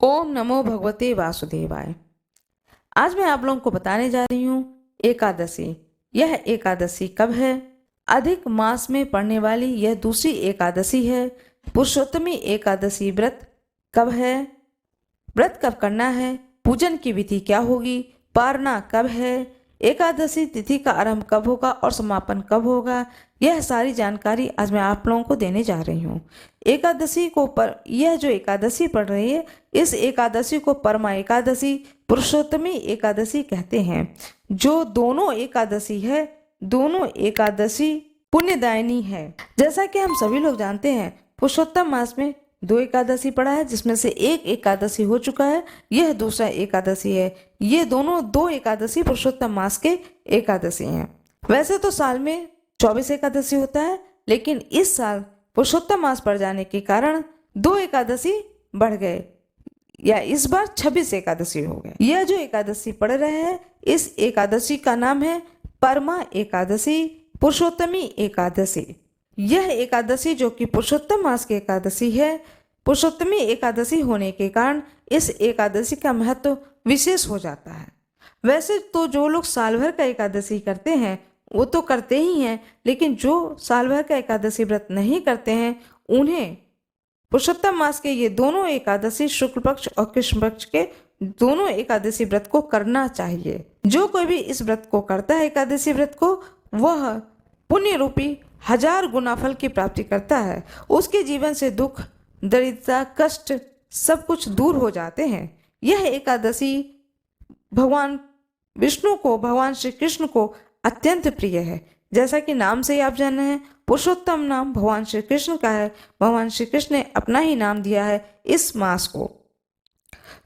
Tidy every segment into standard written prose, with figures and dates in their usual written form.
ओम नमो भगवते वासुदेवाय। आज मैं आप लोगों को बताने जा रही हूँ एकादशी। यह एकादशी कब है? अधिक मास में पड़ने वाली यह दूसरी एकादशी है। पुरुषोत्तमी एकादशी व्रत कब है? व्रत कब करना है? पूजन की विधि क्या होगी? पारना कब है? एकादशी तिथि का आरंभ कब होगा और समापन कब होगा? यह सारी जानकारी आज मैं आप लोगों को देने जा रही हूँ। एकादशी को यह जो एकादशी पड़ रही है, इस एकादशी को परमा एकादशी, पुरुषोत्तमी एकादशी कहते हैं। जो दोनों एकादशी है, दोनों एकादशी पुण्यदायिनी है। जैसा कि हम सभी लोग जानते हैं, पुरुषोत्तम मास में 2 एकादशी पड़ा है, जिसमें से एक एकादशी हो चुका है, यह दूसरा एकादशी है। ये दोनों 2 एकादशी पुरुषोत्तम मास के एकादशी हैं। वैसे तो साल में 24 एकादशी होता है, लेकिन इस साल पुरुषोत्तम मास पड़ जाने के कारण 2 एकादशी बढ़ गए, या इस बार 26 एकादशी हो गए। यह जो एकादशी पड़ रहे हैं, इस एकादशी का नाम है परमा एकादशी, पुरुषोत्तमी एकादशी। यह एकादशी जो कि पुरुषोत्तम मास की एकादशी है, पुरुषोत्तमी एकादशी होने के कारण इस एकादशी का महत्व विशेष हो जाता है। वैसे तो जो लोग साल भर का एकादशी करते हैं वो तो करते ही हैं, लेकिन जो साल भर का एकादशी व्रत नहीं करते हैं, उन्हें पुरुषोत्तम मास के ये दोनों एकादशी, शुक्ल पक्ष और कृष्ण पक्ष के दोनों एकादशी व्रत को करना चाहिए। जो कोई भी इस व्रत को करता है, एकादशी व्रत को, वह पुण्य रूपी 1000 गुना फल की प्राप्ति करता है। उसके जीवन से दुख, दरिद्रता, कष्ट सब कुछ दूर हो जाते हैं। यह एकादशी भगवान विष्णु को, भगवान श्री कृष्ण को अत्यंत प्रिय है। जैसा कि नाम से ही आप जान रहे हैं, पुरुषोत्तम नाम भगवान श्री कृष्ण का है। भगवान श्री कृष्ण ने अपना ही नाम दिया है इस मास को।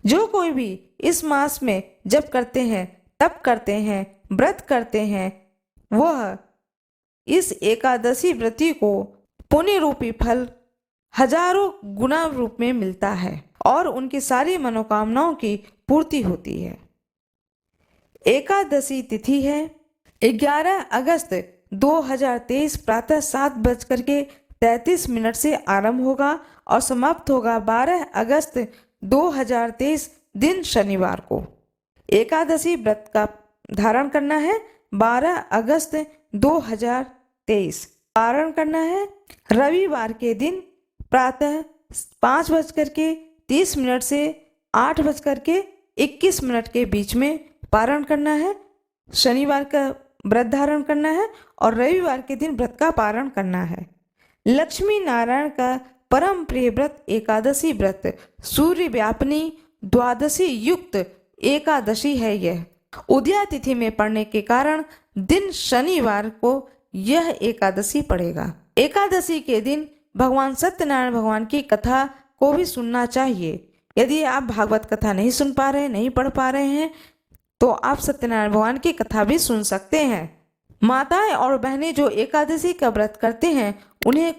जो कोई भी इस मास में जप करते हैं, तप करते हैं, व्रत करते हैं, वह इस एकादशी व्रती को पुण्य रूपी फल 1000 गुना रूप में मिलता है और उनकी सारी मनोकामनाओं की पूर्ति होती है। एकादशी तिथि है 11 अगस्त 2023 प्रातः 7:33 से आरंभ होगा और समाप्त होगा 12 अगस्त 2023 दिन शनिवार को। एकादशी व्रत का धारण करना है 12 अगस्त 2023। पारण करना है रविवार के दिन प्रातः 5:30 से 8:21 के बीच में पारण करना है। शनिवार का व्रत धारण करना है और रविवार के दिन व्रत का पारण करना है। लक्ष्मी नारायण का परम प्रिय व्रत एकादशी व्रत सूर्य व्यापिनी द्वादशी युक्त एकादशी है। यह उदया तिथि में पड़ने के कारण दिन शनिवार को यह एकादशी पड़ेगा। एकादशी के दिन भगवान सत्यनारायण भगवान की कथा को भी सुनना चाहिए। यदि आप भागवत कथा नहीं सुन पा रहे हैं, नहीं पढ़ पा रहे हैं, तो आप सत्यनारायण भगवान की कथा भी सुन सकते हैं। माताएं और बहनें जो एकादशी का व्रत करते हैं, उन्हें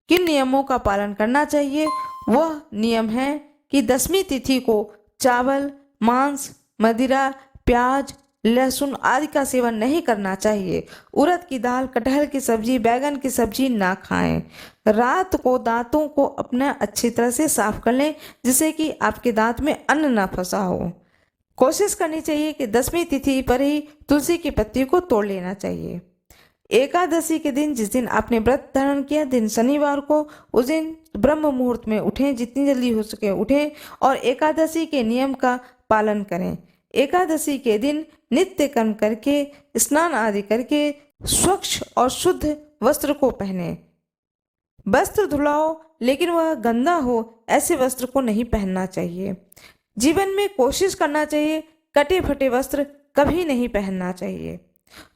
किन नियमों का पालन करना चाहिए? वह नियम है कि 10वीं तिथि को चावल, मांस, मदिरा, प्याज, लहसुन आदि का सेवन नहीं करना चाहिए। उड़द की दाल, कटहल की सब्जी, बैगन की सब्जी ना खाएं। रात को दांतों को अपना अच्छी तरह से साफ कर लें, जिससे कि आपके दांत में अन्न ना फंसा हो। कोशिश करनी चाहिए कि 10वीं तिथि पर ही तुलसी की पत्ती को तोड़ लेना चाहिए। एकादशी के दिन, जिस दिन आपने व्रत धारण किया, दिन शनिवार को, उस दिन ब्रह्म मुहूर्त में उठें, जितनी जल्दी हो सके उठें और एकादशी के नियम का पालन करें। एकादशी के दिन नित्य कर्म करके, स्नान आदि करके स्वच्छ और शुद्ध वस्त्र को पहने। वस्त्र धुलाओ, लेकिन वह गंदा हो, ऐसे वस्त्र को नहीं पहनना चाहिए। जीवन में कोशिश करना चाहिए कटे फटे वस्त्र कभी नहीं पहनना चाहिए।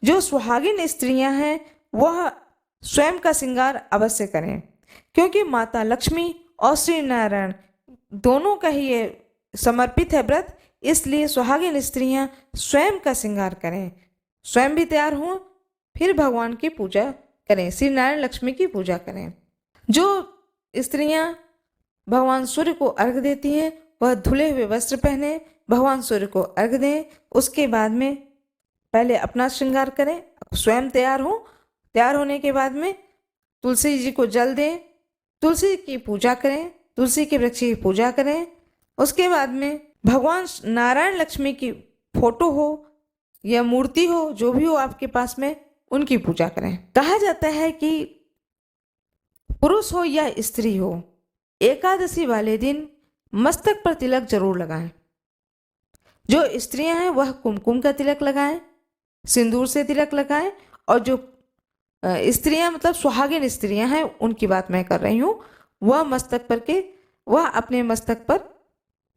जो सुहागिन स्त्रियां हैं, वह स्वयं का श्रृंगार अवश्य करें, क्योंकि माता लक्ष्मी और श्री नारायण दोनों का ही ये समर्पित है व्रत। इसलिए सुहागिन स्त्रियां स्वयं का श्रृंगार करें, स्वयं भी तैयार हों, फिर भगवान की पूजा करें, श्री नारायण लक्ष्मी की पूजा करें। जो स्त्रियां भगवान सूर्य को अर्घ देती हैं, वह धुले हुए वस्त्र पहने, भगवान सूर्य को अर्घ दें। उसके बाद में पहले अपना श्रृंगार करें, स्वयं तैयार हो। तैयार होने के बाद में तुलसी जी को जल दें, तुलसी की पूजा करें, तुलसी के वृक्ष की पूजा करें। उसके बाद में भगवान नारायण लक्ष्मी की फोटो हो या मूर्ति हो, जो भी हो आपके पास में, उनकी पूजा करें। कहा जाता है कि पुरुष हो या स्त्री हो, एकादशी वाले दिन मस्तक पर तिलक जरूर लगाएं। जो स्त्रियां हैं वह कुमकुम का तिलक लगाएं, सिंदूर से तिलक लगाएं, और जो स्त्रियां मतलब सुहागिन स्त्रियां हैं उनकी बात मैं कर रही हूँ, वह अपने मस्तक पर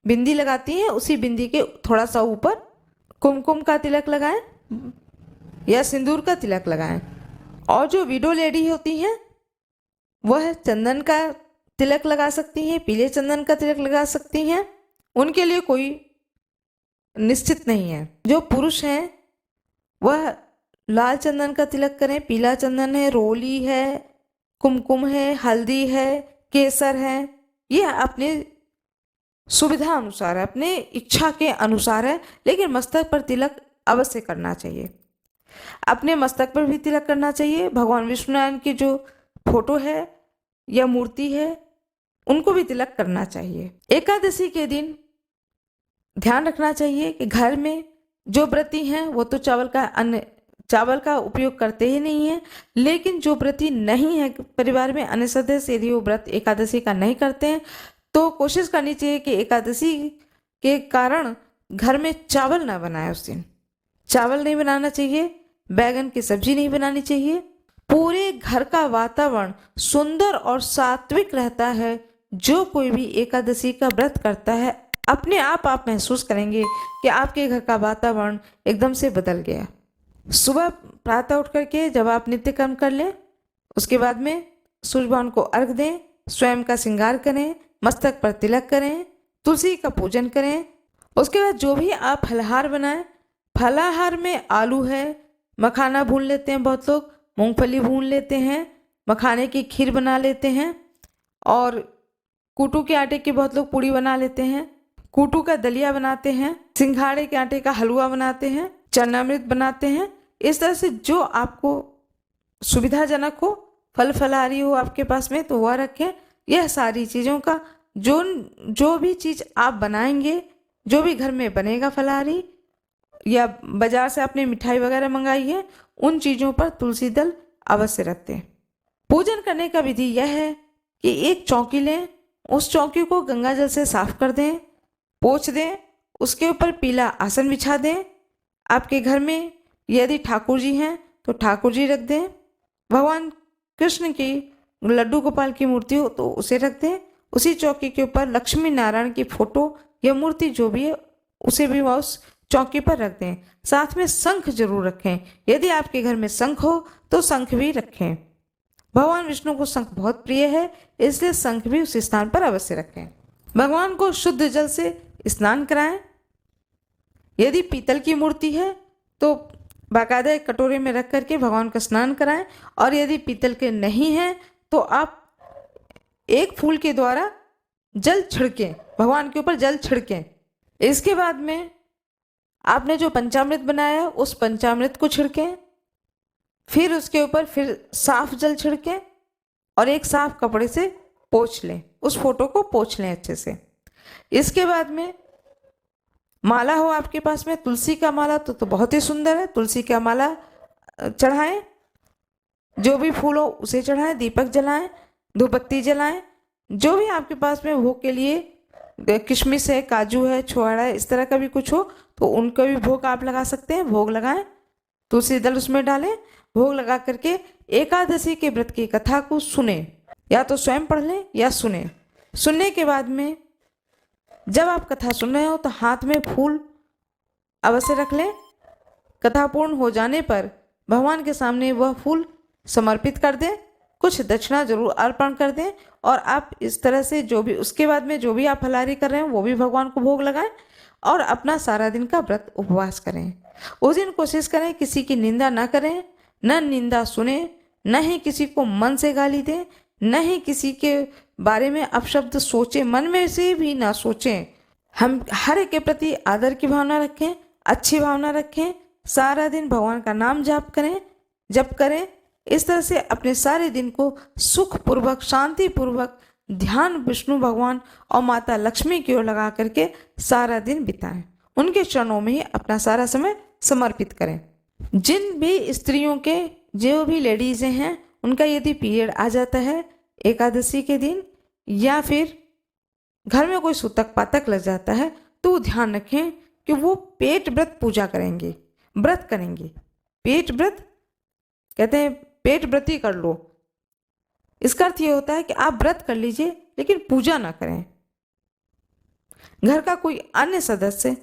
बिंदी लगाती हैं, उसी बिंदी के थोड़ा सा ऊपर कुमकुम का तिलक लगाएं या सिंदूर का तिलक लगाएं। और जो विडो लेडी होती हैं वह चंदन का तिलक लगा सकती हैं, पीले चंदन का तिलक लगा सकती हैं, उनके लिए कोई निश्चित नहीं है। जो पुरुष हैं वह लाल चंदन का तिलक करें, पीला चंदन है, रोली है, कुमकुम है, हल्दी है, केसर है, यह अपने सुविधा अनुसार है, अपने इच्छा के अनुसार है, लेकिन मस्तक पर तिलक अवश्य करना चाहिए। अपने मस्तक पर भी तिलक करना चाहिए। भगवान विष्णुनारायण की जो फोटो है या मूर्ति है उनको भी तिलक करना चाहिए। एकादशी के दिन ध्यान रखना चाहिए कि घर में जो व्रती हैं वो तो चावल का उपयोग करते ही नहीं है, लेकिन जो व्रती नहीं है परिवार में अन्य सदस्य, यदि वो व्रत एकादशी का नहीं करते हैं तो कोशिश करनी चाहिए कि एकादशी के कारण घर में चावल ना बनाए। उस दिन चावल नहीं बनाना चाहिए, बैगन की सब्जी नहीं बनानी चाहिए। पूरे घर का वातावरण सुंदर और सात्विक रहता है। जो कोई भी एकादशी का व्रत करता है अपने आप महसूस करेंगे कि आपके घर का वातावरण एकदम से बदल गया। सुबह प्रातः उठ करके जब आप नित्य कर्म कर लें, उसके बाद में सूर्य भगवान को अर्घ दें, स्वयं का श्रृंगार करें, मस्तक पर तिलक करें, तुलसी का पूजन करें। उसके बाद जो भी आप फलाहार बनाएं, फलाहार में आलू है, मखाना भून लेते हैं बहुत लोग, मूंगफली भून लेते हैं, मखाने की खीर बना लेते हैं, और कूटू के आटे की बहुत लोग पूड़ी बना लेते हैं, कूटू का दलिया बनाते हैं, सिंघाड़े के आटे का हलवा बनाते हैं, चरणामृत बनाते हैं। इस तरह से जो आपको सुविधाजनक हो, फल फलहारी हो आपके पास में, तो वह रखें। यह सारी चीज़ों का जो भी चीज़ आप बनाएंगे, जो भी घर में बनेगा फलहारी या बाजार से आपने मिठाई वगैरह मंगाई है, उन चीज़ों पर तुलसी दल अवश्य रखते हैं। पूजन करने का विधि यह है कि एक चौकी लें, उस चौकी को गंगा जल से साफ कर दें, पोंछ दें, उसके ऊपर पीला आसन बिछा दें। आपके घर में यदि ठाकुर जी हैं तो ठाकुर जी रख दें, भगवान कृष्ण की लड्डू गोपाल की मूर्ति हो तो उसे रख दें। उसी चौकी के ऊपर लक्ष्मी नारायण की फोटो या मूर्ति जो भी है उसे भी उस चौकी पर रख दें। साथ में शंख जरूर रखें, यदि आपके घर में शंख हो तो शंख भी रखें। भगवान विष्णु को शंख बहुत प्रिय है, इसलिए शंख भी उस स्थान पर अवश्य रखें। भगवान को शुद्ध जल से स्नान कराएं। यदि पीतल की मूर्ति है तो बाकायदा एक कटोरे में रख करके भगवान का स्नान कराएं, और यदि पीतल के नहीं हैं तो आप एक फूल के द्वारा जल छिड़कें, भगवान के ऊपर जल छिड़कें। इसके बाद में आपने जो पंचामृत बनाया उस पंचामृत को छिड़कें, फिर उसके ऊपर फिर साफ जल छिड़कें और एक साफ कपड़े से पोंछ लें, उस फोटो को पोंछ लें अच्छे से। इसके बाद में माला हो आपके पास में तुलसी का माला तो बहुत ही सुंदर है, तुलसी का माला चढ़ाएं, जो भी फूल हो उसे चढ़ाएं, दीपक जलाएं, धूपबत्ती जलाएं। जो भी आपके पास में भोग के लिए किशमिश है, काजू है, छुआड़ा है, इस तरह का भी कुछ हो तो उनका भी भोग आप लगा सकते हैं। भोग लगाएं, तुलसी दल उसमें डालें, भोग लगा करके एकादशी के व्रत की कथा को सुने, या तो स्वयं पढ़ लें या सुने। सुनने के बाद में जब आप कथा सुन रहे हो तो हाथ में फूल अवश्य रख लें। कथा पूर्ण हो जाने पर भगवान के सामने वह फूल समर्पित कर दें, कुछ दक्षिणा जरूर अर्पण कर दें, और आप इस तरह से जो भी उसके बाद में जो भी आप फलाहारी कर रहे हैं वो भी भगवान को भोग लगाएं और अपना सारा दिन का व्रत उपवास करें। उस दिन कोशिश करें किसी की निंदा ना करें, न निंदा सुने, न ही किसी को मन से गाली दें, न ही किसी के बारे में अपशब्द सोचें, मन में से भी ना सोचें। हम हर एक के प्रति आदर की भावना रखें, अच्छी भावना रखें, सारा दिन भगवान का नाम जप करें। इस तरह से अपने सारे दिन को सुखपूर्वक, शांतिपूर्वक, ध्यान विष्णु भगवान और माता लक्ष्मी की ओर लगा करके सारा दिन बिताएं। उनके चरणों में ही अपना सारा समय समर्पित करें। जिन भी स्त्रियों के, जो भी लेडीज़ हैं, उनका यदि पीरियड आ जाता है एकादशी के दिन या फिर घर में कोई सूतक पातक लग जाता है, तो ध्यान रखें कि वो पेट व्रत पूजा करेंगे, व्रत करेंगे। पेट व्रत कहते हैं, पेट व्रत ही कर लो। इसका अर्थ ये होता है कि आप व्रत कर लीजिए लेकिन पूजा ना करें। घर का कोई अन्य सदस्य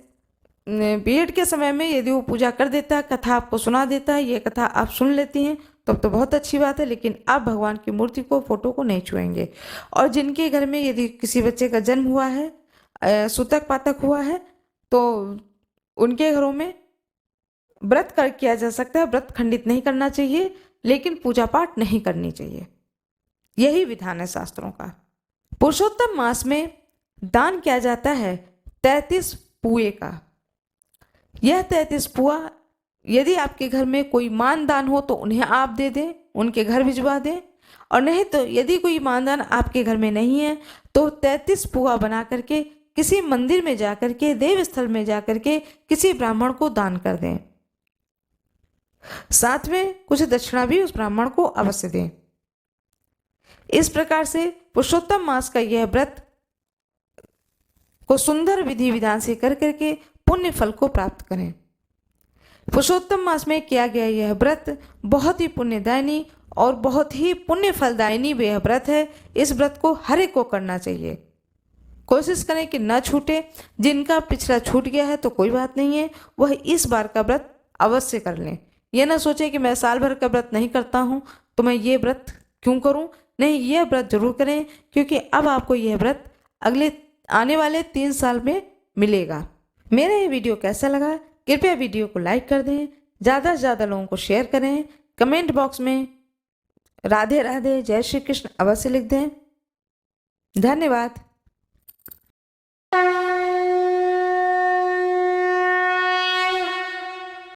पीरियड के समय में यदि वो पूजा कर देता है, कथा आपको सुना देता है, ये कथा आप सुन लेती हैं, तब तो बहुत अच्छी बात है, लेकिन आप भगवान की मूर्ति को, फोटो को नहीं छुएंगे। और जिनके घर में यदि किसी बच्चे का जन्म हुआ है, सूतक पातक हुआ है, तो उनके घरों में व्रत कर किया जा सकता है। व्रत खंडित नहीं करना चाहिए, लेकिन पूजा पाठ नहीं करनी चाहिए। यही विधान है शास्त्रों का। पुरुषोत्तम मास में दान किया जाता है 33 पुए का। यह 33 पुआ यदि आपके घर में कोई मानदान हो तो उन्हें आप दे दें, उनके घर भिजवा दें, और नहीं तो यदि कोई मानदान आपके घर में नहीं है तो 33 पुआ बना करके किसी मंदिर में जाकर के, देव स्थल में जाकर के किसी ब्राह्मण को दान कर दें। साथ में कुछ दक्षिणा भी उस ब्राह्मण को अवश्य दें। इस प्रकार से पुरुषोत्तम मास का यह व्रत को सुंदर विधि विधान से कर करके पुण्य फल को प्राप्त करें। पुरुषोत्तम मास में किया गया यह व्रत बहुत ही पुण्यदायिनी और बहुत ही पुण्य फलदायिनी यह व्रत है। इस व्रत को हर एक को करना चाहिए। कोशिश करें कि न छूटे। जिनका पिछला छूट गया है तो कोई बात नहीं है, वह इस बार का व्रत अवश्य कर लें। यह ना सोचे कि मैं साल भर का व्रत नहीं करता हूँ तो मैं ये व्रत क्यों करूँ। नहीं, यह व्रत जरूर करें, क्योंकि अब आपको यह व्रत अगले आने वाले 3 साल में मिलेगा। मेरा ये वीडियो कैसा लगा, कृपया वीडियो को लाइक कर दें, ज़्यादा से ज़्यादा लोगों को शेयर करें। कमेंट बॉक्स में राधे राधे, जय श्री कृष्ण अवश्य लिख दें। धन्यवाद।